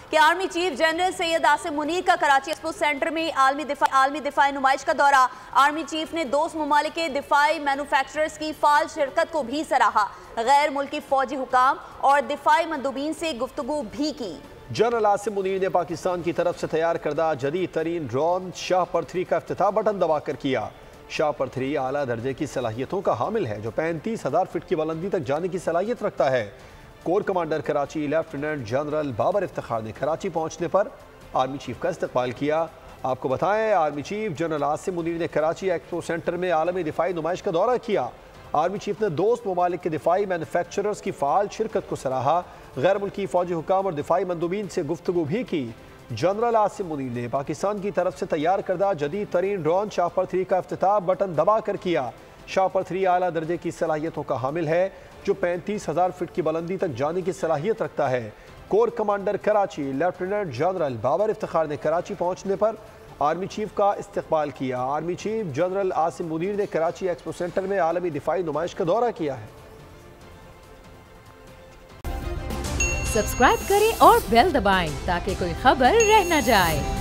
कि army chief general Syed Asim Munir का Karachi expo centre में आलमी दिफाई नुमाइश का दौरा। आर्मी चीफ ने दोस्त ममालिक के दिफाई मैन्युफैक्चरर्स की फाल शिरकत को भी सराहा। गैर मुल्की फौजी हुकाम और दिफाई मंदूबीन से गुफ्तगू भी की। जनरल आसिम मुनीर ने पाकिस्तान की तरफ से तैयार करदा जदीद तरीन ड्रोन शाहपर 3 का इफ्तिताह बटन दबाकर किया। शाहपर 3 आला दर्जे की सलाहियतों का हामिल है जो 35,000 फीट की बुलंदी तक जाने की सलाहियत रखता है। Core commander Karachi lieutenant general Babar Iftikhar ने कराची पहुंचने पर आर्मी चीफ का इस्तकबाल किया। आपको बताएं, army chief general Asim Munir ने कराची एक्सपो सेंटर में आलमी दिफाई नुमाइश का दौरा किया। आर्मी चीफ ने दोस्त ममालिक के दिफाई मैन्युफैक्चरर्स की फाल शिरकत को सराहा। गैर मुल्की फौजी हुकाम और दिफाई मंदूबीन से गुफ्तगू भी की। जनरल आसिम मुनीर ने पाकिस्तान की तरफ से तैयार करदा जदीद तरीन ड्रोन शाहपर 3 का इफ्तिताह बटन दबा कर किया। शाहपर 3 आला दर्जे की सलाहियतों का हामिल है जो 35,000 फीट की बुलंदी तक जाने की सलाहियत रखता है। Core commander Karachi lieutenant general Babar Iftikhar ने कराची पहुंचने पर आर्मी चीफ का इस्तकबाल किया। Army chief general Asim Munir ने कराची एक्सपो सेंटर में आलमी दिफाई नुमाइश का दौरा किया है। सब्सक्राइब करें और बेल दबाएं ताकि कोई खबर रह न जाए।